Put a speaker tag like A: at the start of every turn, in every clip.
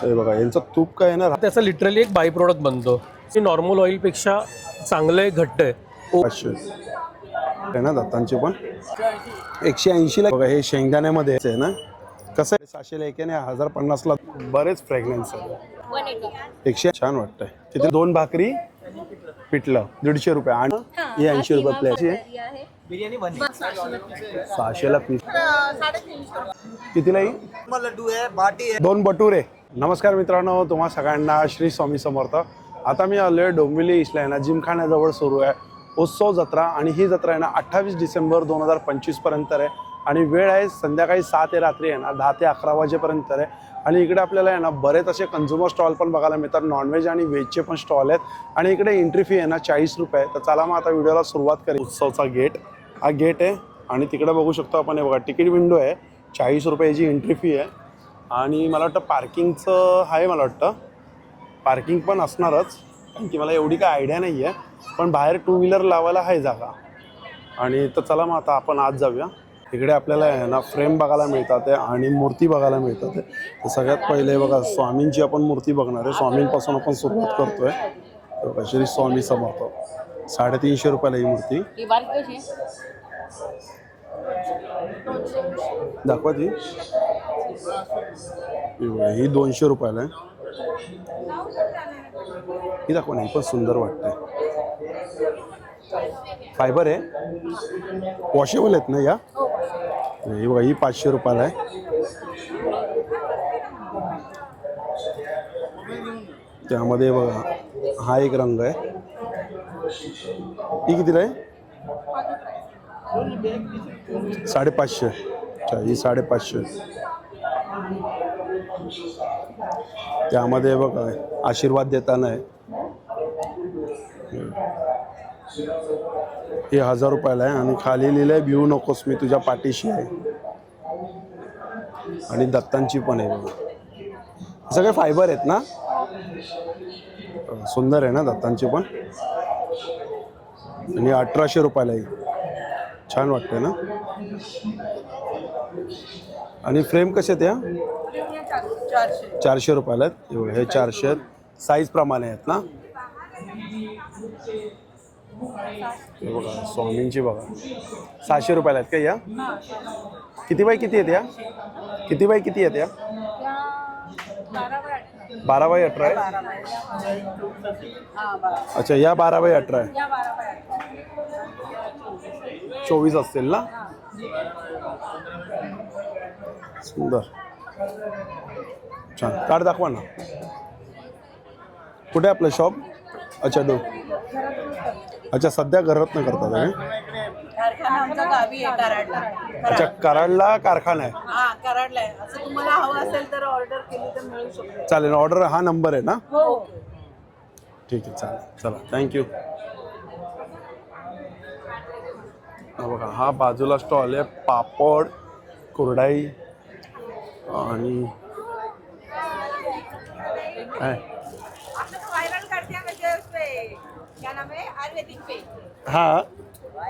A: हे बघा यांचं तूप काय आहे ना,
B: त्याचा लिटरली एक बाय प्रोडक्ट बनतो. ते नॉर्मल ऑइल पेक्षा चांगले घट्ट आहे.
A: 500 आहे ना दत्तांचे पण 180 ला. बघा हे शेंगदाण्यामध्ये आहे ना, कसं आहे 700 ला एक आहे ना, 1050 ला बरेच फ्रेग्रन्स आहे. 100 छान वाटतंय. तिथे 2 भाकरी पिठलं 150 रुपये आणि हे 80 रुपये प्लेट आहे.
C: बिर्याणी
A: 600 ला पीस. कितीला ही?
C: लड्डू आहे, बाटी आहे,
A: 2 बटुरे. नमस्कार मित्रांनो, तुम्हा सगळ्यांना श्री स्वामी समर्थ. आता मी आलोय डोंबिवली इथला आहे ना जिमखान्याजवळ सुरू आहे उत्सव जत्रा. आणि ही जत्रा आहे ना 28 डिसेंबर 2025 पर्यंत आहे. आणि वेळ आहे संध्याकाळी 6 ते रात्री आहे ना 10 ते 11 वाजेपर्यंत आहे. आणि इकडे आपल्याला आहे ना बरेच असे कन्झ्युमर स्टॉल पण बघायला मिळतात. नॉनव्हेज आणि व्हेजचे पण स्टॉल आहेत. आणि इकडे एंट्री फी आहे ना 40 रुपये. तर चला मग आता व्हिडिओला सुरुवात करेल. उत्सवचा गेट, हा गेट आहे. आणि तिकडे बघू शकतो आपण, हे बघा तिकीट विंडो आहे. 40 रुपयाची एंट्री फी आहे. आणि मला वाटतं पार्किंगचं आहे, मला वाटतं पार्किंग पण असणारच, कारण की मला एवढी काय आयडिया नाही आहे. पण बाहेर 2 व्हीलर लावायला आहे जागा. आणि तर चला मग आता आपण आज जाऊया. इकडे आपल्याला आहे ना फ्रेम बघायला मिळतात आणि मूर्ती बघायला मिळतात. तर सगळ्यात पहिले बघा स्वामींची आपण मूर्ती बघणार आहे. स्वामींपासून आपण सुरुवात करतोय. बघा श्री स्वामी समर्थ. 350 रुपयाला ही मूर्ती. दाखवा ती. ही 200 रुपयाला आहे. ही दाखवा नाही, पण सुंदर वाटतंय. फायबर आहे, वॉशेबल आहेत ना या. ही बघा ही 500 रुपयाला आहे. त्यामध्ये बघा हा एक रंग आहे. ही कितीला आहे? 550. अच्छा, ही 550. त्यामध्ये बघा आशीर्वाद देताना आहे. हे 1000 रुपयाला आहे. आणि खाली लिहिलंय भिवू नकोस मी तुझ्या पाठीशी आहे. आणि दत्तांची पण आहे बघा. सगळे फायबर आहेत ना, सुंदर आहे ना दत्तांची पण. आणि 1800 रुपयाला आहे. छान वाटतंय ना. आणि फ्रेम कसे आहेत या? 400 रुपयाला आहेत. हे 400 आहेत. साईज प्रमाणे आहेत ना. हे बघा स्वामींची बघा 600 रुपयाला आहेत का या? किती बाय किती आहेत या? किती बाय किती आहेत या? 12 बाय 18 आहे. अच्छा, या 12 बाय 18 आहे. 24 असतील ना. सुंदर, छान. कार्ड दाखवा ना. कुठे आपलं शॉप? अच्छा अच्छा, सध्या घरात नाही करतात आहे. अच्छा, कराडला कारखाना आहे.
D: तुम्हाला हवं असेल तर ऑर्डर केली तर मिळू शकते.
A: चालेल. ऑर्डर हा नंबर आहे ना?
D: हो.
A: ठीक आहे, चालेल. चला, थँक्यू. बघा हा बाजूला स्टॉल आहे. पापड, कुरडाई आणि काय हा.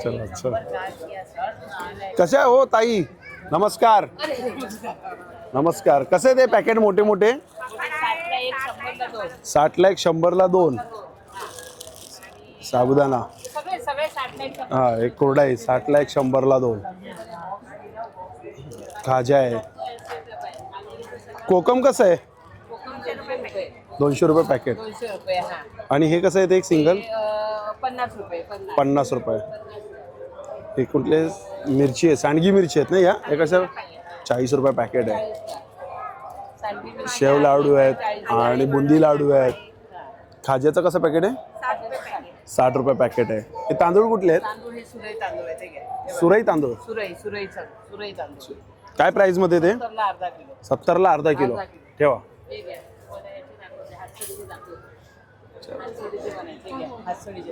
A: चला चला. कसे आहे हो ताई? नमस्कार. नमस्कार. कसे ते पॅकेट मोठे मोठे? 60 ला 1, 100 ला 2. साबुदाणा हा, एक कुरडाई 60 ला 1, 100 ला 2. खाजा आहे. कोकम कसं आहे? 200 रुपये पॅकेट. आणि हे कसं आहे ते एक सिंगल? 50 रुपये. हे कुठले मिरची आहे? सांडगी मिरची आहेत ना या? हे कसं? 40 रुपये पॅकेट आहे. शेव लाडू आहेत आणि बुंदी लाडू आहेत. खाज्याचं कसं पॅकेट आहे? 60 रुपये पॅकेट आहे. हे तांदूळ कुठले आहेत? सुरई तांदूळ. काय प्राइस मध्ये ते? 70 ला अर्धा किलो. ठेवा.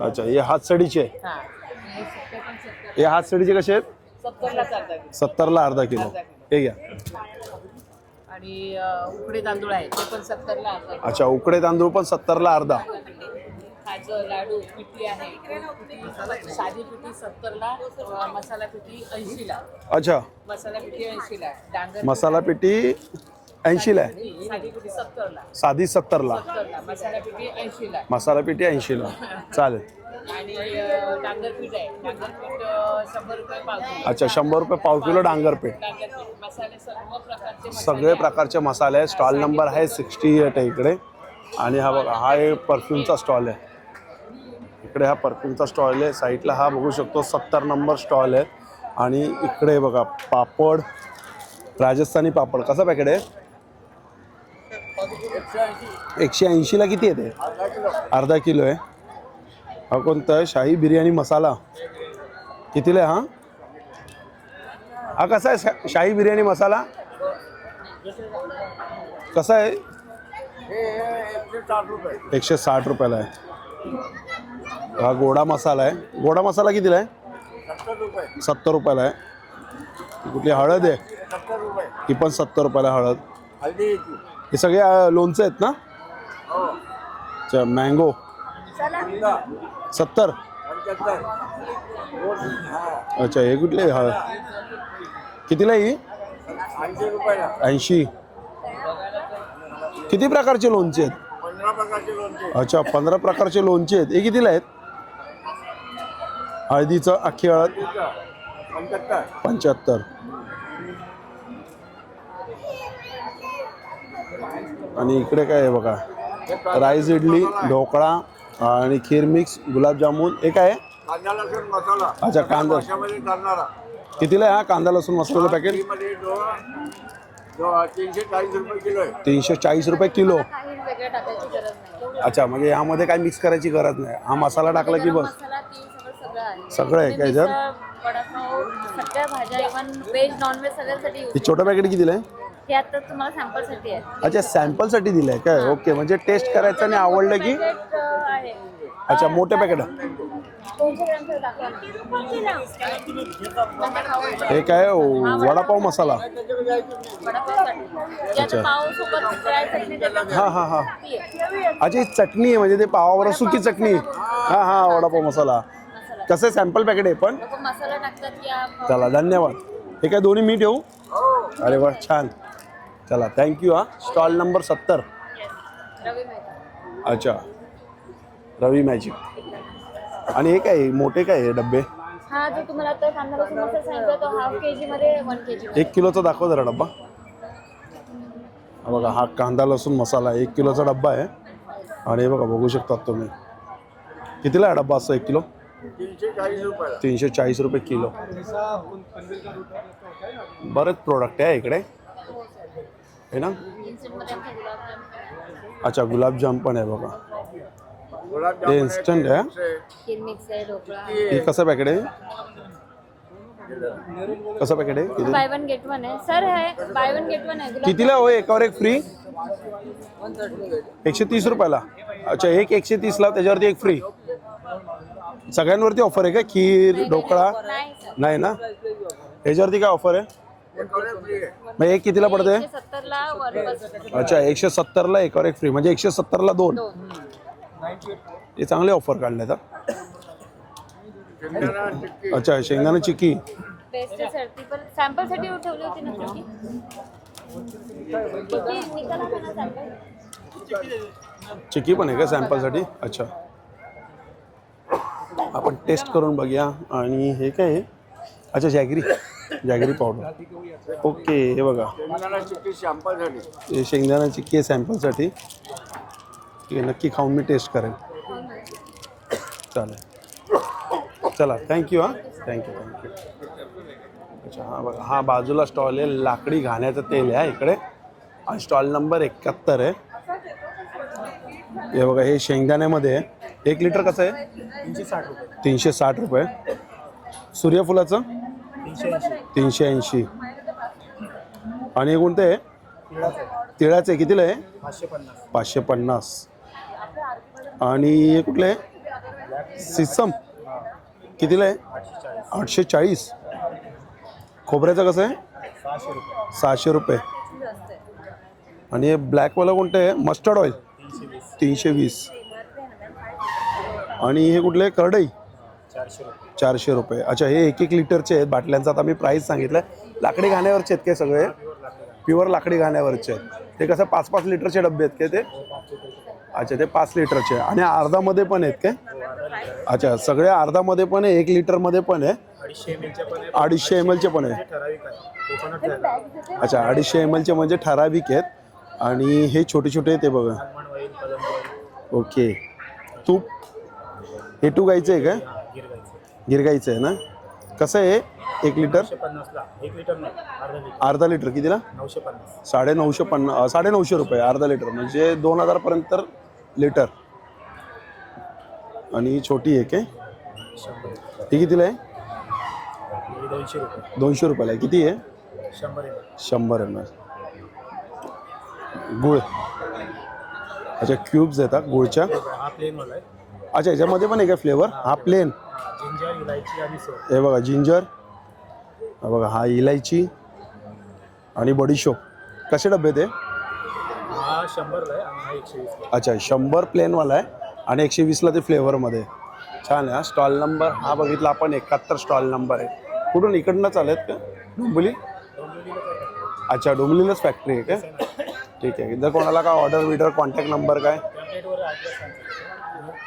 A: अच्छा, हे हातसडीचे. हे हातसडीचे कसे आहेत? 70 ला अर्धा किलो. हे घ्या.
D: आणि उकडे तांदूळ आहे ते पण 70 ला अर्धा.
A: अच्छा, उकडे तांदूळ पण 70 ला अर्धा.
D: खाजं लाडू पिठी आहे. साधी पिठी 70 ला, मसाला पिठी 80 ला.
A: अच्छा,
D: मसाला पिठी 80 ला. डांगर
A: मसाला पिठी 80ला आहे,
D: साधी पिठी 70ला,
A: साधी 70ला,
D: 70ला, मसाला पिठी 80ला
A: मसाला पिठी 80ला. चालेल.
D: आणि डांगर पीठ आहे. डांगर पीठ 100 रुपये पाव किलो.
A: अच्छा, 100 रुपये पाव किलो डांगर पीठ.
D: डांगर पीठ मसाले सर्व प्रकारचे
A: सगळे प्रकारचे मसाले आहेत. स्टॉल नंबर आहे 68 आहे इकडे. आणि हा बघा, हा एक परफ्यूमचा स्टॉल आहे. इकडे हा परफ्यूमचा स्टॉल आहे. साईडला हा बघू शकतो 70 नंबर स्टॉल आहे. आणि इकडे बघा पापड, राजस्थानी पापड. कसा पॅकेट आहे? 180ला किती येते? अर्धा किलो आहे. हा कोणता आहे? शाही बिर्याणी मसाला. कितीला आहे हा? हा कसा आहे शाही बिर्याणी मसाला? कसा आहे? 160 रुपयाला आहे. हा गोडा मसाला आहे. गोडा मसाला कितीला आहे? 70 रुपयाला आहे. कुठली हळद आहे? ती पण 70 रुपयाला हळद. हे सगळे लोणचे आहेत ना? अच्छा, मँगो 70. अच्छा, हे कुठले हळद? कितीला ही? 80. किती प्रकारचे लोणचे आहेत?
C: 15 प्रकारचे लोणचे.
A: अच्छा, 15 प्रकारचे लोणचे आहेत. हे कितीला आहेत? हळदीचं अख्खी हळद 75. आणि इकडे काय आहे बघा, राईस इडली, ढोकळा आणि खीर मिक्स, गुलाबजामुन. हे काय आहे?
C: कांदा लसूण मसाला.
A: अच्छा, कांदा.
C: भाषामध्ये करणारा.
A: कितीला आहे हा कांदा लसूण मसाल्याचं पॅकेट?
C: मध्ये 340 रुपये किलो आहे.
A: 340 रुपये किलो.
E: काही वेगळं टाकायची गरज नाही.
A: अच्छा, म्हणजे यामध्ये काय मिक्स करायची गरज नाही. हा मसाला टाकला की बस
E: मसाला तीळ सगळं आहे.
A: सगळं आहे काय जर?
E: वडापाव सगळ्या भाज्या, इव्हन व्हेज नॉनव्हेज सगळ्यासाठी यूज.
A: हे छोटं पॅकेट कितीला आहे?
E: हे आता तुम्हाला सॅम्पलसाठी आहे.
A: अच्छा, सॅम्पलसाठी दिलं आहे काय? ओके, म्हणजे टेस्ट करायचं आणि आवडलं की?
E: पॅकेट आहे.
A: अच्छा, मोठे पॅकेट.
E: 200 ग्रॅमचं दाखवा.
A: हे काय? वडापाव मसाला.
E: वडापावसाठी जे आता पाव सोबत ड्राय चटणी देतात ना,
A: हां हां हां.
E: ती आहे.
A: अच्छा, ही चटणी आहे म्हणजे ते पावावर सुकी चटणी. हां हां, वडापाव मसाला.
E: मसाला
A: कसं सॅम्पल पॅकेट आहे पण?
E: लोक मसाला टाकतात या.
A: चला, धन्यवाद. हे काय दोन्ही मीठ येऊ? अरे वा, छान. चला, थँक्यू. हा स्टॉल नंबर 70.
E: रवी मेहता.
A: अच्छा, रवी मॅजिक. आणि हे काय मोठे काय आहे डब्बे?
E: हा जो तुम्हाला आता कांदा लसूण मसाला सांगितलं तो हाफ केजी मध्ये 1 केजी.
A: 1 किलोचा दाखव जरा डब्बा. हा बघा, हा कांदा लसूण मसाला 1 किलोचा डब्बा आहे. आणि हे बघा, बघू शकतात तुम्ही. कितीला आहे डब्बा असं 1 किलो?
C: 340 रुपये.
A: 340 रुपये किलो. बरेच प्रोडक्ट आहे इकडे है ना?
E: इन्स्टंटमध्ये आमचा गुलाबजाम,
A: अच्छा, गुलाबजाम पण आहे बघा.
C: गुलाबजामुन
A: हे इन्स्टंट आहे.
E: खीर मिक्स आहे, ढोकळा.
A: हे कसं पॅकेट आहे? कसं पॅकेट आहे? किती?
E: बाय 1 गेट 1 आहे सर. आहे बाय 1 गेट 1 आहे. गुलाब
A: कितीला हो? एकावर एक फ्री? 130 रुपयाला. अच्छा, एक 130ला, त्याच्यावरती एक फ्री. सगळ्यांवरती ऑफर आहे का? खीर, ढोकळा?
E: नाही सर.
A: नाही ना? ह्याच्यावरती काय ऑफर आहे? मग एक कितीला पडते?
E: 170 ला वन बस.
A: अच्छा, 170ला एकावर एक फ्री, म्हणजे 170ला 2. हे चांगले ऑफर काढले तर. अच्छा, शेंगदाणा चिक्की.
E: बेस्ट आहे सर. ती पण सॅम्पल साठी ठेवली होती ना तुम्ही. किती निघाला मला सॅम्पल?
A: चिक्की पण आहे का सॅम्पलसाठी? अच्छा, आपण टेस्ट करून बघूया. आणि हे काय आहे? अच्छा, जॅगरी पावडर. ओके, हे बघा, हे शेंगदाणा चिक्की आहे सॅम्पलसाठी. ठीक आहे, नक्की खाऊन मी टेस्ट करेन. चालेल, चला, थँक्यू. हां, थँक्यू. अच्छा, हा बघा, हा बाजूला स्टॉल आहे लाकडी घाण्याचं तेल आहे इकडे. आणि स्टॉल नंबर 71 आहे. हे बघा, हे शेंगदाण्यामध्ये आहे. 1 लिटर कसं आहे? 360 रुपये. सूर्यफुलाचं 380. आणि हे कोणतं आहे? तिळाचं. कितीला आहे? 550. आणि हे कुठलं आहे? सिसम. कितीला आहे? 840. खोबऱ्याचं कसं आहे? 600 रुपये. आणि हे ब्लॅकवालं कोणतं आहे? Mustard oil 320. आणि हे कुठले? करडई 400 रुपये. अच्छा, हे 1-1 लिटरचे आहेत बाटल्यांचा. आता मी प्राईस सांगितलं. लाकडी घाण्यावरचे आहेत काय सगळे? प्युअर लाकडी घाण्यावरचे आहेत. ते कसं 5-5 लिटरचे डबे आहेत काय ते? अच्छा, ते 5 लिटरचे आणि अर्धामध्ये पण आहेत काय? अच्छा, सगळे अर्धामध्ये पण आहे, 1 लिटरमध्ये पण आहे, 250 ml चे पण आहे. अच्छा, 250 ml चे म्हणजे ठराविक आहेत आणि हे छोटे छोटे ते बघा. ओके. तूप हे तू गायचं आहे का? गिरगाईचं आहे ना? कसं आहे 1 लिटर?
F: 1 लिटर नाही,
A: अर्धा लिटर कितीला?
F: 950.
A: 950 रुपये अर्धा लिटर म्हणजे 2000 पर्यंत लिटर. आणि छोटी आहे काय? ही कितीला आहे?
F: 200 रुपये.
A: 200 रुपयाला आहे. किती आहे? 100 ml. गुळ. अच्छा, क्यूब्स येतात गुळच्या.
F: हा प्लेन वाला आहे.
A: अच्छा, याच्यामध्ये पण आहे का फ्लेवर? हा प्लेन.
F: जिंजर, इलायची आणि सोप.
A: हे बघा जिंजर, हा बघा हा इलायची आणि बडीशोप. कसे डबे ते?
F: हा 100 ला आहे आणि हा 120 ला.
A: अच्छा, 100 प्लेनवाला आहे आणि 120ला ते फ्लेवरमध्ये. छान आहे. हा स्टॉल नंबर हा बघितला आपण 71 स्टॉल नंबर आहे. कुठून इकडनं चालेत का? डोंबिवली? अच्छा, डोंबिवलीलाच फॅक्टरी आहे का? ठीक आहे. जर कोणाला काय ऑर्डर कॉन्टॅक्ट नंबर काय?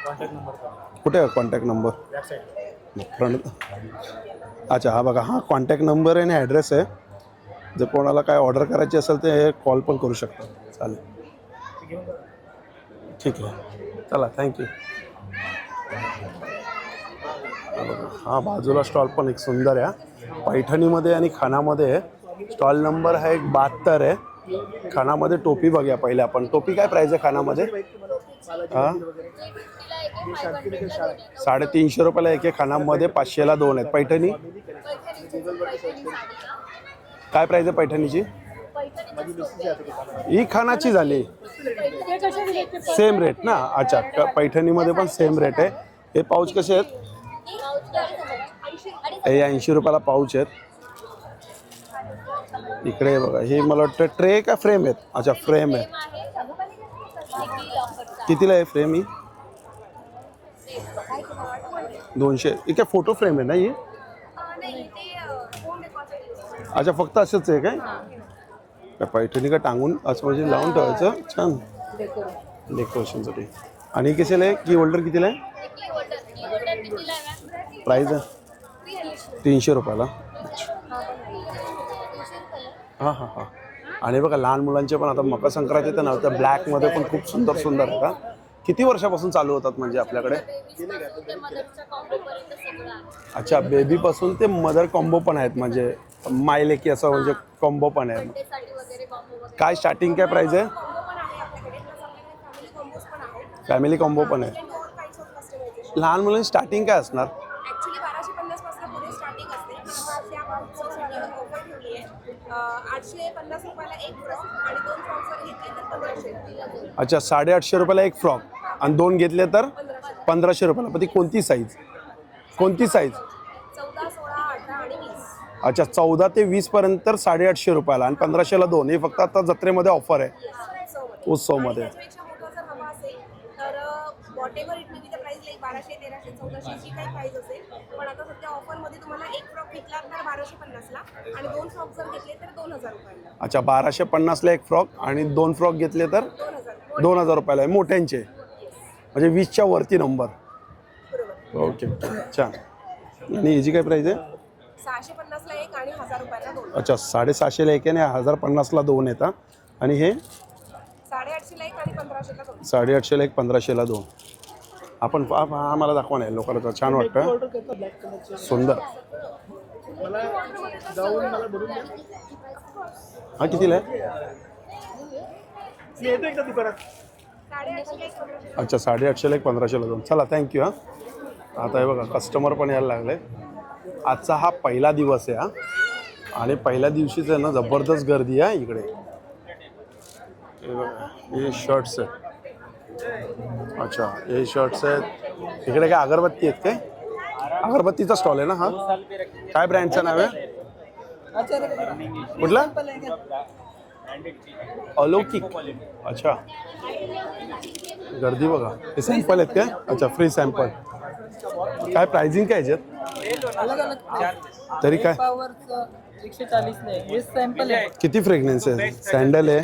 F: कॉन्टॅक्ट नंबर
A: कुठे आहे contact number?
F: Back side.
A: Front. अच्छा, हा बघा हा कॉन्टॅक्ट नंबर आहे आणि ॲड्रेस आहे. जर कोणाला काय ऑर्डर करायची असेल तर हे कॉल पण करू शकता. चालेल, ठीक आहे. चला, थँक्यू. हा बाजूला स्टॉल पण एक सुंदर आहे. पैठणीमध्ये आणि खानामध्ये आहे. स्टॉल नंबर हा 72 आहे. खानामध्ये टोपी बघूया पहिले आपण. टोपी काय प्राईस आहे खानामध्ये? हां, 350 रुपयाला एक आहे खानामध्ये, 500ला 2 आहेत. पैठणी काय प्राईस आहे पैठणीची? ही खानाची झाली सेम रेट ना? अच्छा, पैठणीमध्ये पण सेम रेट आहे. हे पाऊच कसे आहेत? हे 80 रुपयाला पाऊच आहेत. इकडे बघा हे मला वाटतं ट्रे का फ्रेम आहेत? अच्छा, फ्रेम आहे. कितीला आहे फ्रेम ही? 200. ही काय फोटो फ्रेम आहे ना ही? अच्छा, फक्त असंच आहे काय? पैठणी का टांगून असं म्हणजे लावून ठेवायचं. छान डेकोरेशनसाठी. आणि कशाला आहे? की होल्डर कितीला आहे? प्राईस आहे 300 रुपयाला. हां हां हां. आणि बघा लहान मुलांचे पण आता मकर संक्रांत येतं ना, त्या ब्लॅकमध्ये पण खूप सुंदर सुंदर आहेत. किती वर्षापासून चालू होतात म्हणजे आपल्याकडे? अच्छा, बेबीपासून ते मदर कॉम्बो पण आहेत म्हणजे मायलेकी असं म्हणजे कॉम्बो पण आहे. काय स्टार्टिंग काय प्राईस आहे? फॅमिली कॉम्बो पण आहे. लहान मुलांची स्टार्टिंग काय असणार?
G: ॲक्च्युली 1250 पासून पुढे स्टार्टिंग असते. त्या ऑफर ठेवली आहे. 850 रुपयाला एक फ्रॉक आणि 2 फ्रॉक जर घेतले तर 1500.
A: अच्छा, 850 रुपयाला एक फ्रॉक आणि 2 घेतले तर 1500 रुपयाला. पण ती कोणती साईज? कोणती साईज?
G: 14, 16, 18 आणि 20.
A: अच्छा, 14 ते 20 पर्यंत 850 रुपयाला आणि 1500ला 2. हे फक्त आता जत्रेमध्ये ऑफर आहे, उत्सवमध्ये.
G: त्यापेक्षा मोठा जर हवा असेल तर whatever it may be the price like 1200, 1300, 1400 जी काही प्राइस असेल. पण आता सध्या ऑफरमध्ये तुम्हाला एक फ्रॉक घेतला तर 1250ला आणि 2 फ्रॉक जर घेतले तर 2000 रुपयाला.
A: अच्छा, 1250ला एक फ्रॉक आणि 2 फ्रॉक घेतले तर 2000 रुपयाला आहे मोठ्यांचे, म्हणजे 20च्या वरती नंबर. ओके, छान. आणि याची काय प्राईस आहे?
G: 650ला एक आणि 1000 रुपयाला 2.
A: अच्छा, 750ला एक आणि 1050ला 2 येतात. आणि हे
G: 850ला एक आणि 1500ला 2.
A: 850ला एक 1500ला 2. आपण हा मला दाखवा नाही लोकांना, छान वाटतं, सुंदर. हा कितीला आहे? अच्छा, 850ला एक 1500ला 2. चला, थँक्यू. हां, आता हे बघा कस्टमर पण यायला लागले. आजचा हा पहिला दिवस आहे हा, आणि पहिल्या दिवशीच आहे ना जबरदस्त गर्दी आहे इकडे. हे बघा हे शर्ट्स आहेत. अच्छा, हे शर्ट्स आहेत. इकडे काय अगरबत्ती आहेत काय? अगरबत्तीचा स्टॉल आहे ना हा? काय ब्रँडचं नाव आहे? कुठला? अलौकिक. अच्छा, गर्दी बघा. हे सॅम्पल आहेत काय? अच्छा, फ्री सॅम्पल. काय प्राइसिंग काय याच्यात? तरी काय?
H: 140 नाही हे सॅम्पल आहे
A: किती फ्रेग्रन्स आहे? सँडल आहे,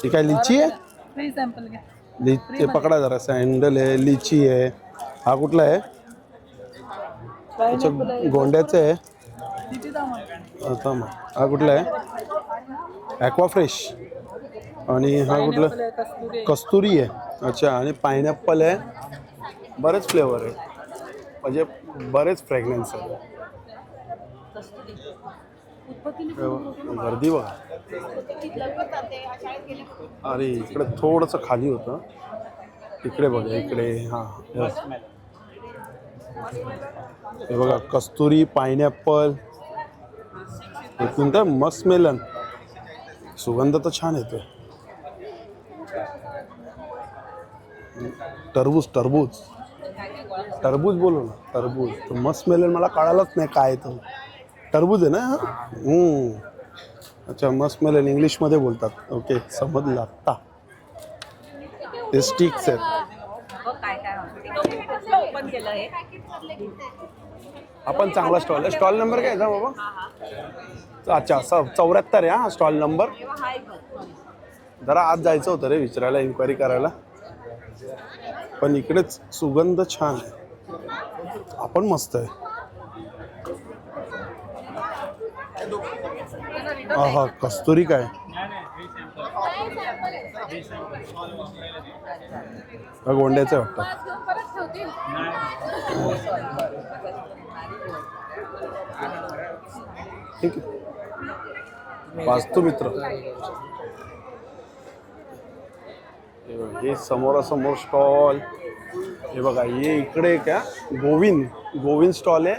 A: ही काय लिची आहे?
H: फ्री सॅम्पल घ्या
A: ते पकडा जरा. सँडल आहे, लिची आहे. हा कुठला आहे? अच्छा, गोंड्याचं आहे.
H: किती दाम
A: आता मग हा कुठला आहे? Aqua fresh. आणि हा कुठला?
H: कस्तुरी
A: कस्तुरी आहे. अच्छा, आणि पायनॅपल आहे. बरेच फ्लेवर आहे, म्हणजे बरेच फ्रेग्रन्स आहे. गर्दी बघा. अरे इकडे थोडंसं खाली होतं, इकडे बघा, इकडे. हां, हे बघा, कस्तुरी, पायनॅपल, कोणतं मस्त मेलन. सुगंध तर छान येतोय. टरबूज टरबूज टरबूज बोलू ना, टरबूज. तो मस्त मेलन मला कळालंच नाही काय तो. टरबूज आहे ना? अच्छा, मस्त मेलन इंग्लिशमध्ये बोलतात. ओके, समजलं आत्ता. ते स्टिक्स आहेत.
E: ओपन केलं हे
A: आपण चांगला स्टॉल आहे. स्टॉल नंबर काय आहे बाबा? अच्छा, 74 आहे. हा स्टॉल नंबर. जरा आत जायचं होतं रे, विचारायला, इन्क्वायरी करायला. पण इकडेच सुगंध छान आहे. आपण मस्त आहे. हा कस्तुरी काय? गोंड्याचं वाटतं. ठीक आहे, वास्तू मित्र. हे समोरासमोर स्टॉल. हे बघा, हे इकडे का गोविंद स्टॉल आहे.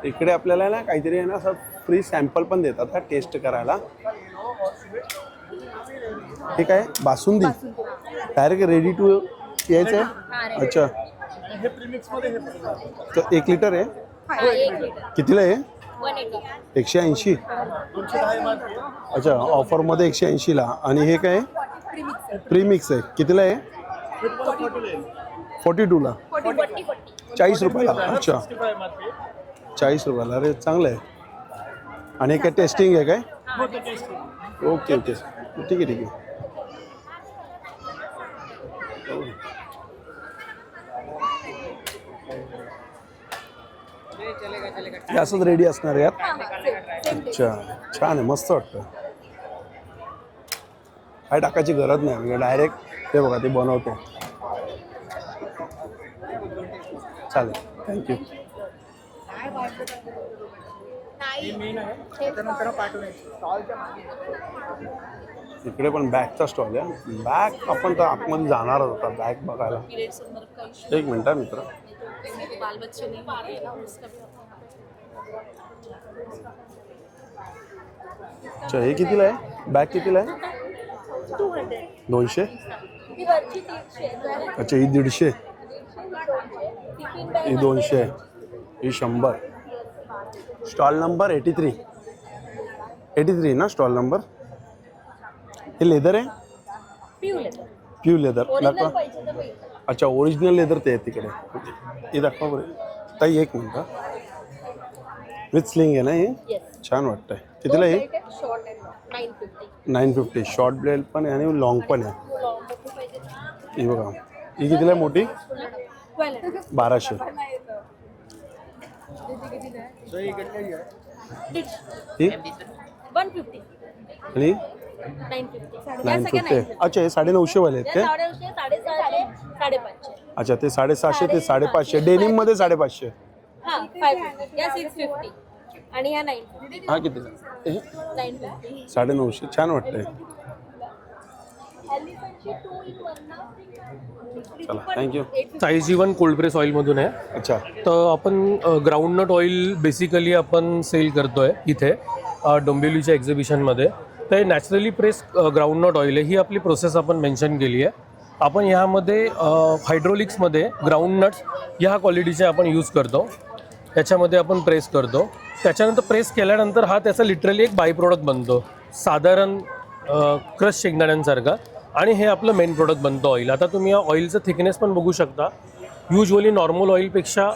A: इकडे आपल्याला ना काहीतरी आहे ना, असं फ्री सॅम्पल पण देतात का टेस्ट करायला. हे काय? बासुंदी डायरेक्ट रेडी टू यायचं आहे. अच्छा, तर 1 लिटर आहे. कितीला आहे? 180. अच्छा, ऑफरमध्ये 180ला. आणि हे काय? प्रीमिक्स आहे. कितीला आहे? 42ला. 40 रुपयाला. अच्छा, 40 रुपयाला. अरे चांगलं आहे. आणि काय टेस्टिंग आहे काय? ओके ओके, ठीक आहे ठीक आहे. हे असंच रेडी असणार यात. अच्छा, छान आहे, मस्त वाटतं. काय टाकायची गरज नाही, म्हणजे डायरेक्ट ते बघा ते बनवते. चालेल, थँक्यू. इकडे पण बॅगचा स्टॉल आहे. बॅग आपण तर आतमध्ये जाणारच होता बॅग बघायला. एक मिनिट मित्र. अच्छा, हे कितीला आहे? बॅग कितीला आहे? 200. अच्छा, ही 150. ही 200. ही 100. स्टॉल नंबर 83 ना स्टॉल नंबर. हे लेदर आहे? प्यू लेदर दाखवा. अच्छा, ओरिजिनल लेदर ते आहे तिकडे. हे दाखवा बरं ताई, एक मिनिट. विथ स्लिंग आहे ना हे? छान वाटतंय. कितीला आहे? 950. शॉर्ट ब्लेड पण आहे आणि लॉंग पण आहे. ही बघा, ही कितीला आहे मोठी? 1200. ही
E: 150
A: आणि 950. अच्छा, हे 950 वाले आहेत ते?
E: 550.
A: अच्छा, ते 750 ते 550. डेनिम मध्ये 550.
E: हां 550 या 650 आणि या 950.
A: हा किती?
E: 950.
A: 950. छान वाटतंय. चला, थँक्यू.
B: साई जीवन कोल्ड प्रेस ऑइलमधून आहे.
A: अच्छा,
B: तर आपण ग्राउंडनट ऑइल बेसिकली आपण सेल करतोय इथे डोंबिवलीच्या एक्झिबिशनमध्ये. तर हे नॅचरली प्रेस ग्राउंडनट ऑइल आहे. ही आपली प्रोसेस आपण मेन्शन केली आहे. आपण ह्यामध्ये हायड्रोलिक्समध्ये ग्राउंडनट्स ह्या क्वालिटीचे आपण यूज करतो. त्याच्यामध्ये आपण प्रेस करतो. त्याच्यानंतर प्रेस केल्यानंतर हा त्याचा लिटरली एक बाय प्रोडक्ट बनतो, साधारण क्रश शेंगदाण्यांसारखा. आणि हे आपलं मेन प्रोडक्ट बनतं ऑइल. आता तुम्ही या ऑइलचं थिकनेस पण बघू शकता. युजली नॉर्मल ऑइलपेक्षा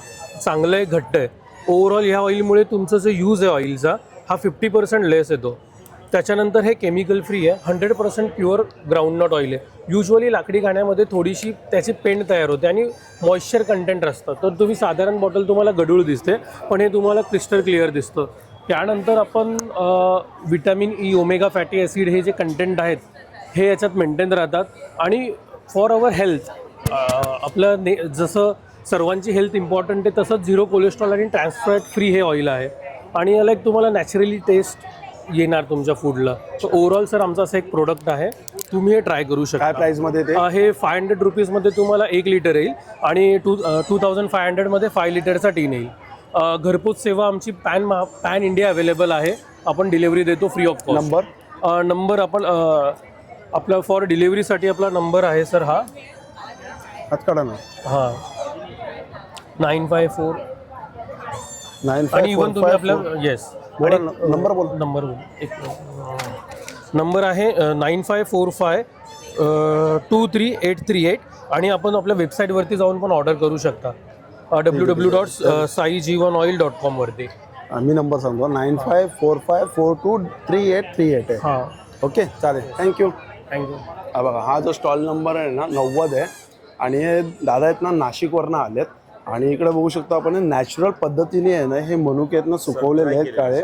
B: चांगलं आहे, घट्ट आहे. ओव्हरऑल ह्या ऑइलमुळे तुमचं जे यूज आहे ऑइलचा हा 50% लेस येतो. त्याच्यानंतर हे केमिकल फ्री आहे, 100% प्युअर ग्राउंडनट ऑइल आहे. युजली लाकडी खाण्यामध्ये थोडीशी त्याची पेंट तयार होते आणि मॉइश्चर कंटेंट असतं, तर तुम्ही साधारण बॉटल तुम्हाला गढूळ दिसते, पण हे तुम्हाला क्रिस्टल क्लिअर दिसतं. त्यानंतर आपण vitamin E, omega fatty acid हे जे कंटेंट आहेत हे याच्यात मेंटेन राहतात. आणि फॉर अवर हेल्थ आपलं जसं सर्वांची हेल्थ इम्पॉर्टंट आहे तसंच 0 कोलेस्ट्रॉल आणि ट्रान्सफॅट फ्री हे ऑइल आहे. आणि याला एक तुम्हाला नॅचरली टेस्ट येणार तुमच्या फूडला. सो ओव्हरऑल सर आमचा असं एक प्रोडक्ट आहे, तुम्ही हे ट्राय करू शकता.
A: काय प्राईसमध्ये ते?
B: हे 500 रुपीजमध्ये तुम्हाला 1 लिटर येईल आणि 2500मध्ये 5 लिटरचा टीन येईल. घरपोच सेवा आमची पॅन इंडिया अवेलेबल आहे. आपण डिलेवरी देतो फ्री ऑफ कॉस्ट. नंबर आपण आपला फॉर डिलेवरीसाठी आपला नंबर आहे सर हा
A: काढा ना.
B: हां 954 आणि इव्हन तुम्ही आपल्या येस
A: नंबर बोल.
B: नंबर आहे 9545 23838 आणि आपण आपल्या वेबसाईटवरती जाऊन पण ऑर्डर करू शकता www.saijeevanoil.com वरती.
A: मी नंबर सांगतो 9545423838 आहे.
B: हां
A: ओके चालेल, थँक्यू.
B: थँक्यू.
A: हा बघा, हा जो स्टॉल नंबर आहे ना 90 आहे आणि हे दादा आहेत ना नाशिकवरनं आलेत. आणि इकडे बघू शकतो आपण नॅचरल पद्धतीने आहे ना हे मनुके आहेत ना सुकवलेले आहेत काळे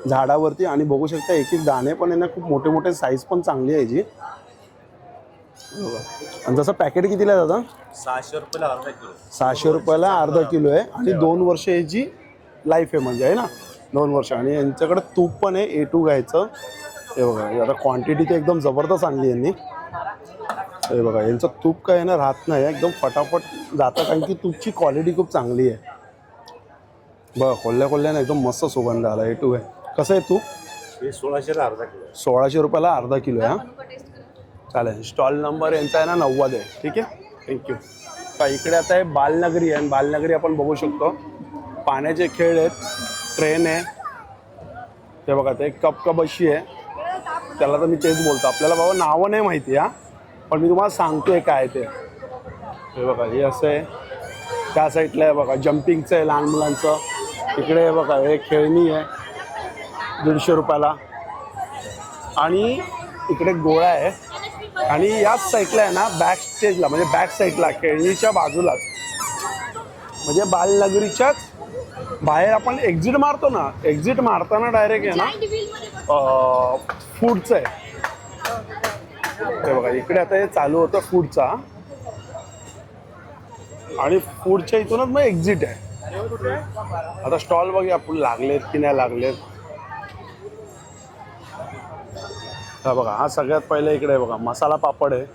A: झाडावरती. आणि बघू शकता एक एक दाणे पण आहे ना खूप मोठे मोठे, साईज पण चांगली आहे याची. आणि जसं पॅकेट कितीला आहे दादा?
F: 600 रुपयाला अर्धा किलो.
A: 600 रुपयाला अर्धा किलो आहे आणि 2 वर्ष याची लाईफ आहे म्हणजे आहे ना, 2 वर्ष. आणि यांच्याकडे तूप पण आहे A2 घ्यायचं. हे बघा, आता क्वांटिटी तर एकदम जबरदस्त आणली यांनी. हे बघा, यांचं तूप काय ना राहत नाही, एकदम फटाफट जातं कारण की तूपची क्वालिटी खूप चांगली आहे. बघा खोलल्याने एकदम मस्त सुगंध आला. A2 आहे. कसं आहे तूप?
F: 1600ला अर्धा किलो.
A: 1600 रुपयाला अर्धा किलो आहे. हां चालेल. स्टॉल नंबर यांचा आहे ना 90 आहे. ठीक आहे, थँक्यू. इकडे आता आहे बालनगरी आहे आणि बालनगरी आपण बघू शकतो पाण्याचे खेळ आहेत, ट्रेन आहे. ते बघा, ते कप अशी आहे, त्याला तर मी तेच बोलतो. आपल्याला बाबा नावं नाही माहिती हां, पण मी तुम्हाला सांगतोय काय ते. हे बघा, हे असं आहे. त्या साईडला आहे बघा जम्पिंगचं आहे लहान मुलांचं. इकडे आहे बघा हे खेळणी आहे 150 रुपयाला. आणि इकडे गोळा आहे. आणि याच साईडला आहे ना बॅक स्टेजला म्हणजे बॅक साईडला खेळणीच्या बाजूलाच म्हणजे बालनगरीच्याच बाहेर आपण एक्झिट मारतो ना, एक्झिट मारताना डायरेक्ट आहे ना फूडचं आहे. ते बघा इकडे आता हे चालू होतं फूडचा आणि फूडच्या इथूनच मग एक्झिट आहे. आता स्टॉल बघूया आपण लागलेत की नाही लागलेत. हा बघा, हा सगळ्यात पहिले इकडे आहे बघा मसाला पापड आहे.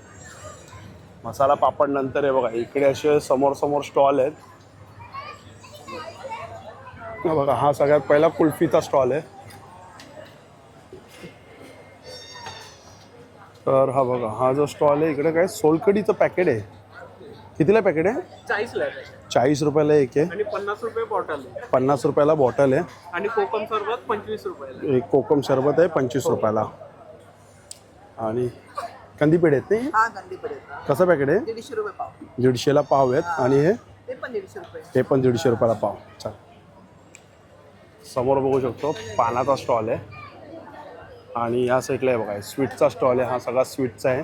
A: मसाला पापड नंतर आहे बघा इकडे असे समोर स्टॉल आहेत. हा बघा, हा सगळ्यात पहिला कुल्फीचा स्टॉल आहे. तर हा बघा, हा जो स्टॉल आहे इकडे काय सोलकडीचं पॅकेट आहे. कितीला पॅकेट आहे? 40 रुपयाला एक आहे
F: आणि 50 रुपये बॉटल आहे.
A: 50 रुपयाला बॉटल आहे.
F: आणि कोकम सरबत 25 रुपयाला.
A: एक कोकम सरबत आहे 25 रुपयाला. आणि कंदीपेढ आहेत ते कसं पॅकेट आहे?
H: 150 रुपये पाव.
A: 150ला पाव आहेत. आणि हे
H: ते पण 150 रुपये.
A: हे पण 150 रुपयाला पाव. चालेल. समोर बघू शकतो पानाचा स्टॉल आहे. आणि या साईडला आहे बघा स्वीटचा स्टॉल आहे. हा सगळा स्वीटचा आहे.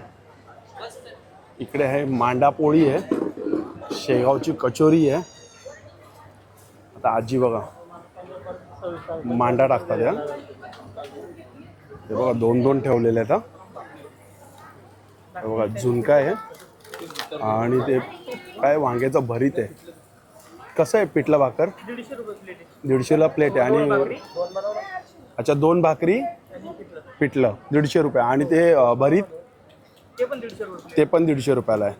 A: इकडे आहे मांडा पोळी आहे, शेगावची कचोरी आहे. आता आजी बघा मांडा टाकतात या. हे बघा 2-2 ठेवलेले आहेत. हे बघा झुणका आहे आणि ते काय वांग्याचं भरीत आहे. कसं आहे पिठलं भाकर? 150ला प्लेट आहे. आणि अच्छा 2 भाकरी पिठलं 150 रुपये. आणि ते भरीत ते पण 150 रुपयाला आहे.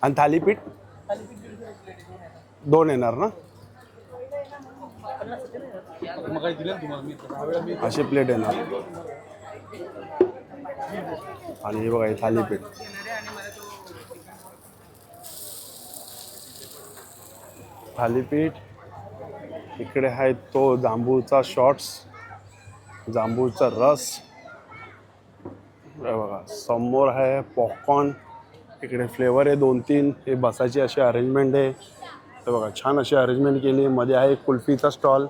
A: आणि थालीपीठ 2 येणार ना, अशी प्लेट येणार. आणि हे बघा हे थालीपीठ. थालीपीठ इकडे आहे तो जांभूळचा शॉर्ट्स, जांभूळचा रस. बघा समोर आहे पॉपकॉर्न. इकडे फ्लेवर आहे 2-3. हे बसायची अशी अरेंजमेंट आहे. हे बघा छान अशी अरेंजमेंट केली. मध्ये आहे कुल्फीचा स्टॉल.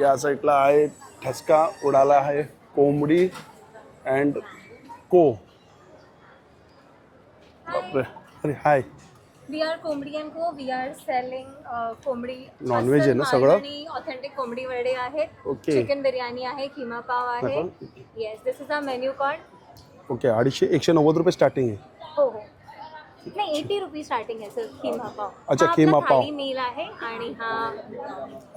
A: या साईडला आहे ठसका उडाला आहे कोंबडी अँड को. बापरे. अरे हाय.
E: वी आर कोंबडी अँड को. वी आर सेलिंग कोंबडी.
A: नॉनव्हेज आहे ना सगळं?
E: ऑथेंटिक कोंबडी वडे आहेत.
A: ओके.
E: चिकन बिर्याणी आहे, खिमा पाव आहे. Yes, this is a menu card.
A: Okay. 190 रुपये स्टार्टिंग आहे.
E: हो हो. नाही, 80 रुपीज स्टार्टिंग आहे सर खिमा पाव.
A: अच्छा,
E: हा आपला
A: खिमा पाव.
E: थाळी मील आहे आणि हा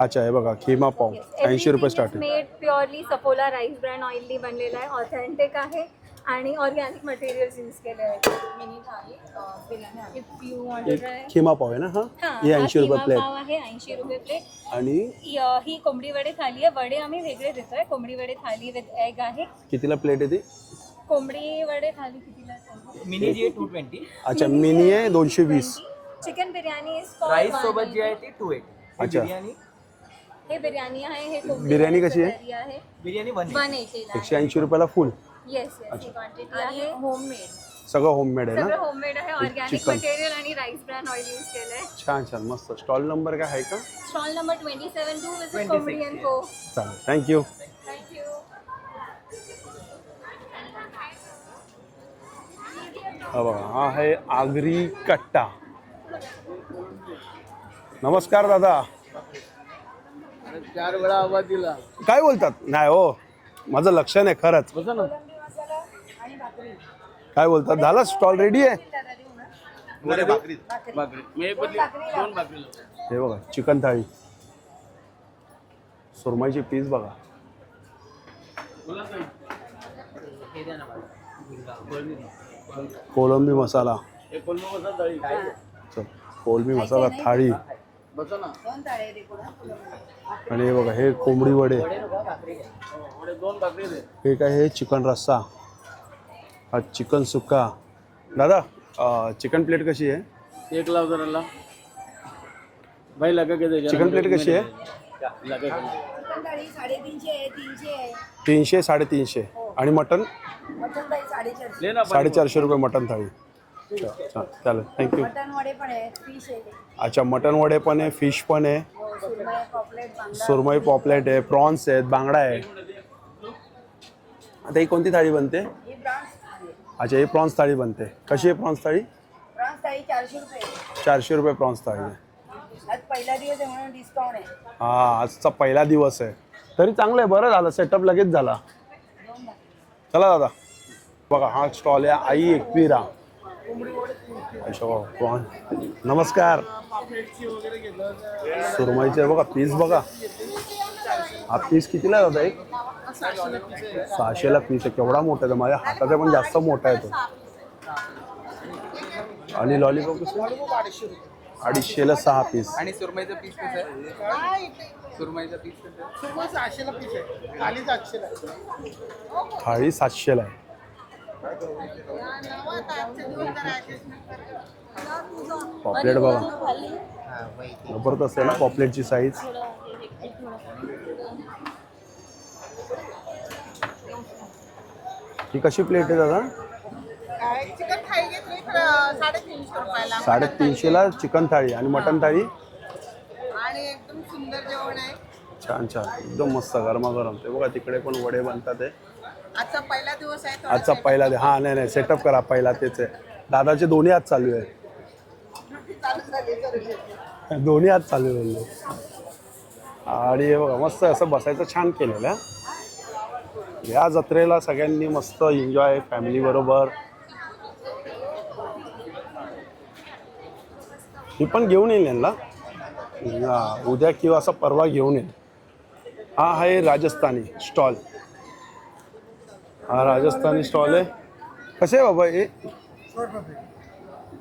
A: अच्छा हे बघा खिमा पाव 80 रुपये starting.
E: Made purely Saffola rice bran ऑइलनी बनलेला आहे. ऑथेंटिक आहे आणि ऑर्गॅनिक मटेरियल्स यूज केले आहेत. मिनी थाळी biryani. If you want
A: keema पाव आहे ना हा? हे 80 रुपये प्लेट
E: पाव आहे, 80 रुपये प्लेट.
A: आणि
E: ही कोंबडी वडे थाली आहे. वडे आम्ही वेगळे देतोय. कोंबडी वडे थाली विथ एग आहे.
A: कितीला प्लेट आहे ती?
E: कोंबडी वडे थाली कितीला आहे?
I: मिनी जी आहे 220.
A: अच्छा मिनी आहे 220.
E: Chicken biryani is for
I: rice सोबत जी आहे ती 280.
A: अच्छा.
I: बिर्याणी
E: हे बिर्याणी आहे. हे कोंबडी
A: बिर्याणी
E: वडे
A: कशी आहे?
E: करी आहे.
I: बिर्याणी 180.
E: 180 ला.
A: 180 रुपयाला फुल.
E: येस येस, ही क्वांटिटी आहे. होममेड.
A: सगळं होममेड आहे
E: सगळं
A: ना?
E: होममेड आहे. Organic
A: chicken.
E: मटेरियल आणि राईस ब्रँड ऑइल यूज केलंय.
A: छान छान मस्त. स्टॉल नंबर काय आहे का?
E: स्टॉल नंबर 27 टू विजिट कोंबडी अँड को.
A: चालेल थँक्यू.
E: थँक्यू.
A: हा बघा हा आहे आगरी कट्टा. नमस्कार दादा.
C: 4 वेळा आवाज दिला.
A: काय बोलतात? नाही हो माझं लक्ष नाही खरंच. काय बोलतात? झाला स्टॉल रेडी आहे? हे बघा चिकन थाळी, सुरमईची पीस बघा. कोलंबी मसाला. चल, कोलंबी मसाला थाळी. आणि हे बघा हे कोंबडी वडे. हे काय हे चिकन रस्सा. हा चिकन सुक्का. दादा चिकन प्लेट कशी आहे?
C: 1 लाव जरा भाई लगा के दे.
A: चिकन प्लेट कशी आहे? 300 350. आणि मटन? 450 रुपये मटन थाळी. अच्छा चालेल थँक्यू. अच्छा मटन वडे पण आहे, फिश पण आहे, सुरमई पॉपलेट आहे, प्रॉन्स आहेत, बांगडा आहे. आता ही कोणती थाळी बनते? अच्छा ही प्रॉन्स थाळी बनते. कशी आहे प्रॉन्स थाळी? 400 रुपये प्रॉन्स थाळी आहे.
H: पहिला दिवस आहे म्हणून डिस्काउंट आहे.
A: हा आजचा पहिला दिवस आहे तरी चांगलं आहे. बरं झालं सेटअप लगेच झाला. चला दादा बघा हा स्टॉल आहे आई एकविरा. प्रॉन. नमस्कार. सुरमईचे बघा पीस बघा. हा पीस कितीला आहे दादा? एक 600ला पीस आहे. केवढा मोठा आहे? माझ्या हाताचा पण जास्त मोठा आहे तो. आणि लॉलीपॉप कसं? 250ला 6 पीस.
I: आणि सुरमईचा पीस कसं आहे? सुरमईचा पीस कसं आहे?
C: 600ला पीस आहे. थाली 700ला.
A: थाळी 700ला आहे. पॉपलेट बघा जबरदस्त आहे ना पॉपलेटची साईज. ही कशी प्लेट आहे दादा?
H: चिकन थाळी घेतली 350 रुपयाला.
A: 350ला चिकन थाळी आणि मटन थाळी.
H: आणि एकदम सुंदर जेवण आहे.
A: छान छान एकदम मस्त गरमागरम. ते बघा तिकडे पण वडे बनतात. आहे
H: आजचा पहिला दिवस आहे.
A: आजचा पहिला हा नाही नाही सेटअप करा पहिला तेच आहे. दादाचे दोन्ही हात चालू आहे. दोन्ही हात चालू आहे. आणि हे बघा मस्त असं बसायचं छान केलेलं आहे. या जत्रेला सगळ्यांनी मस्त एन्जॉय फॅमिली बरोबर. ही पण घेऊन येईल यांना उद्या किंवा असं परवा घेऊन येईल. हा आहे राजस्थानी स्टॉल. हा राजस्थानी स्टॉल आहे. कसे आहे बाबा हे?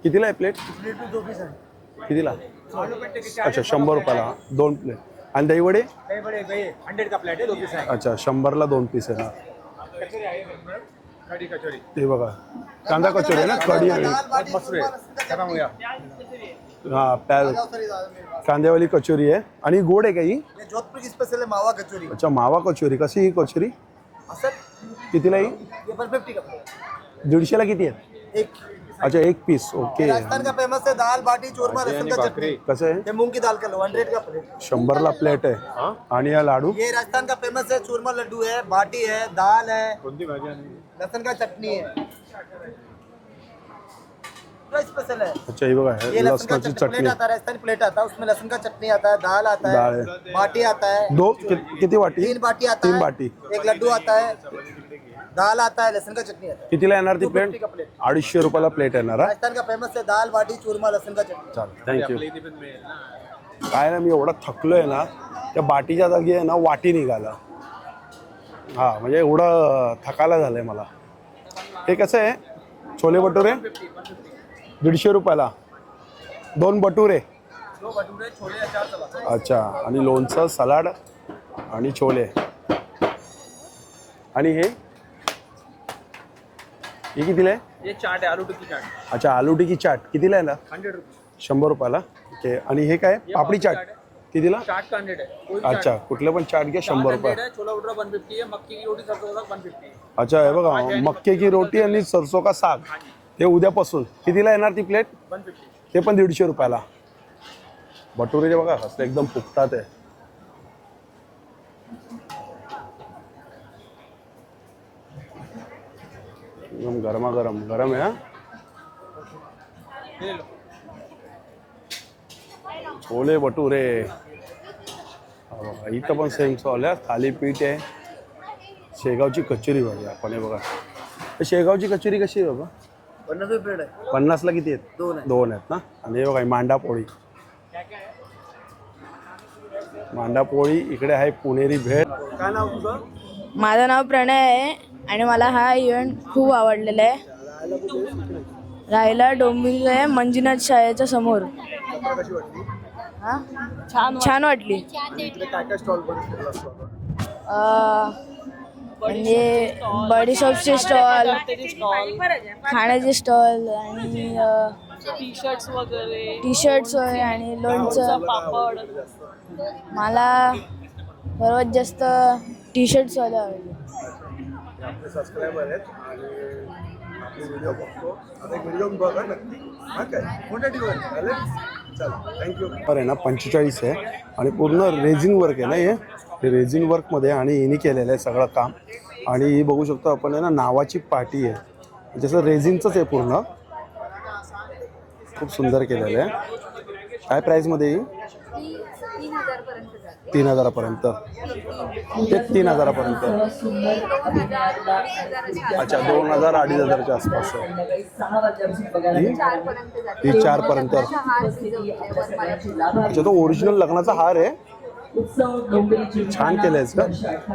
A: कितीला आहे प्लेट? कितीला? अच्छा 100 रुपयाला 2 प्लेट. आणि दहीवडे?
C: 100 का प्लेट आहे 2 पीस आहे.
A: अच्छा 100ला 2 पीस आहे ना.
C: कढी कचोरी.
A: ते बघा कांदा कचोरी आहे ना. कढी आणि
C: मसूर आहे. खरामुया.
A: हा प्याज कांद्यावाली कचोरी आहे. आणि गोड आहे का ही?
C: जोधपुर की स्पेशल है मावा कचोरी.
A: अच्छा मावा कचोरी. कशी ही कचोरी?
C: असं
A: कितीला ही?
C: ये 150 का.
A: 150ला किती आहेत?
C: एक
A: अच्छा 1 पीस ओके.
J: राजस्थान का फेमस है दाल बाटी चूरमा लहसुन का चटनी.
A: कसं आहे?
J: ये मूंग की दाल का लो 100 का प्लेट.
A: 100ला प्लेट आहे. आणि या लाडू
J: ये राजस्थान का फेमस है चूरमा लड्डू है बाटी है दाल है लहसुन का चटनी है. स्पेशल है.
A: अच्छा हे बघा
J: ये लहसुन का
A: लसणाची
J: प्लेट
A: चटणी
J: आता है राजस्थानी प्लेट आता है उसमें लहसुन का चटनी आता है दाल आता
A: दाल
J: है
A: है.
J: बाटी आता है
A: किती वाटी?
J: 3 बाटी आता
A: 3
J: है
A: बाटी.
J: एक लड्डू आता है दाल आता है लहसुन का चटनी आता है.
A: कितीला येणार ती प्लेट?
J: 250 का प्लेट.
A: 250 रुपयाला प्लेट येणार. हा
J: राजस्थान का फेमस है दाल बाटी चूरमा लहसुन का चटनी.
A: चालेल थँक्यू. काय ना मी एवढा थकलोय ना त्या बाटीच्या जागी आहे ना वाटी निघाला. हा म्हणजे एवढं थकायला झालंय मला. हे कसं आहे? छोले भटुरे 150 रुपयाला 2 भटुरे. अच्छा आणि लोणचं सलाड आणि छोले. आणि हे कितीला आहे?
F: ये चाट है आलू टिक्की चाट.
A: अच्छा आलू टिक्की चाट कितीला आहे ना?
F: 100 रुपये.
A: 100 रुपयाला. ओके. आणि हे काय? पापडी चाट कितीला?
F: चाट का 100 है. कोई
A: अच्छा कुठलं पण चाट घ्या 100 रुपये.
F: छोला भटूरा 150 है मक्की की रोटी सरसों का साग 150.
A: अच्छा हे बघा मक्के की रोटी आणि सरसो का साग ते उद्यापासून. कितीला येणार ती प्लेट?
F: 150.
A: ते पण 150 रुपयाला. भटुरे बघा कसले एकदम फुगतात आहे. एकदम गरमागरम गरम आहे. छोले भटुरे इथं पण सेम स्टॉल आहे. थालीपीठ आहे. शेगावची कचोरी बघा आपण. हे बघा शेगावची कचोरी कशी आहे बाबा?
J: 50 रुपये प्लेट है.
A: 50ला किती आहेत? 2 आहेत ना. आणि हे बघा मांडा पोळी. मांडा पोळी इकडे आहे पुणेरी भेळ. काय नाव तुझं?
K: माझं नाव प्रणय आहे आणि मला हा इव्हेंट खूप आवडलेला आहे. राहायला डोंबिवली आहे मंजुनाथ शाळेच्या समोर. छान वाटली. म्हणजे बडीशॉपचे स्टॉल खाण्याचे स्टॉल आणि
D: टी शर्ट्स वगैरे
K: वगैरे आणि लोणचं
D: पापड.
K: मला सर्वात जास्त टी शर्ट्स वाले आवडले.
A: आपले सबस्क्रायबर आहेत आणि आपले व्हिडिओ बघतो. आता व्हिडिओ बघा नक्की. हा काय मोठ्या ठिकाणी चालेल. चल थँक्यू. आहे ना 45 आहे आणि पूर्ण रेझिंग वर्क आहे ना. हे रेझिंग वर्कमध्ये आणि हिने केलेलं आहे सगळं काम. आणि ही बघू शकतो आपण आहे ना नावाची पाटी आहे जसं रेझिनचंच आहे पूर्ण. खूप सुंदर केलेलं आहे. काय प्राईसमध्ये ही? 3000 पर्यंत. ते 3000 पर्यंत. अच्छा 2000 2500च्या आसपास आहे. ही 4 पर्यंत. अच्छा तो ओरिजिनल लग्नाचा हार आहे. छान केलंयस का?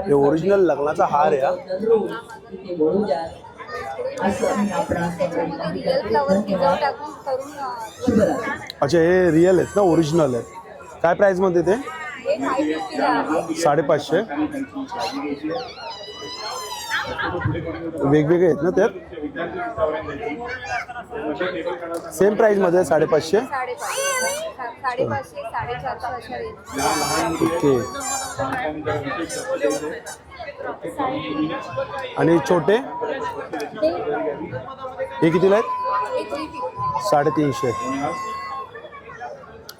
A: हे ओरिजिनल लग्नाचा हार आहे. अच्छा हे रिअल आहेत ना ओरिजिनल आहेत. काय प्राइस मध्ये ते? 550. वेगवेगळे आहेत ना त्यात? सेम प्राइस मध्ये 550. ओके. आणि छोटे हे कितीला आहेत? 350.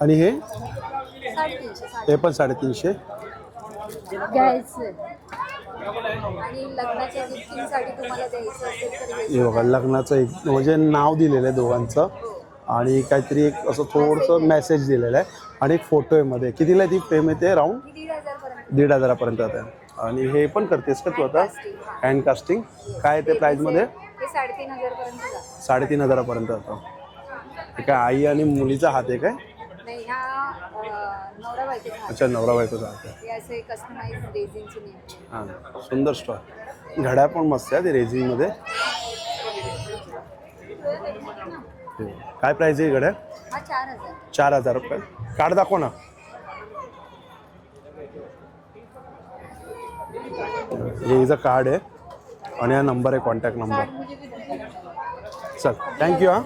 A: आणि हे पण 350. हे बघा लग्नाचं एक म्हणजे नाव दिलेलं आहे दोघांचं आणि काहीतरी एक असं थोडंसं मेसेज दिलेलं आहे आणि एक फोटो आहे मध्ये. कितीला ती फ्रेम येते? राऊंड 1500 पर्यंत आहे. आणि हे पण करतेस का तू आता? हँड कास्टिंग काय ते प्राइसमध्ये? 3500 पर्यंत जातं. हे काय आई आणि मुलीचा हात आहे काय? अच्छा नवरा बायकोचा हात आहे. हां सुंदर स्टॉल. घड्या पण मस्त आहे ते रेझिनमध्ये. काय प्राइस आहे घड्या? 4000 रुपये. कार्ड दाखव ना. हे हिचं कार्ड आहे आणि हा नंबर आहे कॉन्टॅक्ट नंबर. चल थँक्यू. हां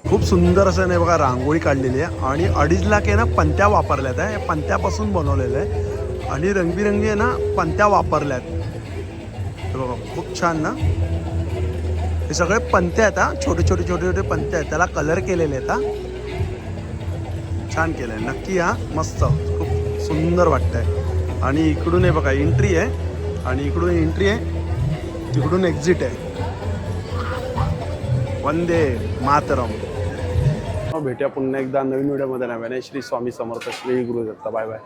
A: खूप सुंदर असं नाही बघा रांगोळी काढलेली आहे आणि 2.5 लाख आहे ना पंत्या वापरल्यात आहे. या पंत्यापासून बनवलेलं आहे आणि रंगबिरंगी आहे ना पंत्या वापरल्यात. बघा खूप छान ना. हे सगळे पंते आहेत हा, छोटे छोटे छोटे छोटे पंते आहेत, त्याला कलर केलेले आहेत हा. छान केलंय नक्की हा, मस्त खूप सुंदर वाटतंय. आणि इकडून हे बघा एंट्री आहे, आणि इकडून एंट्री आहे, तिकडून एक्झिट आहे. वंदे मातरम. भेटूया पुन्हा एकदा नवीन व्हिडिओमध्ये. नव्याने श्री स्वामी समर्थ, श्री गुरुदत्त. Bye bye.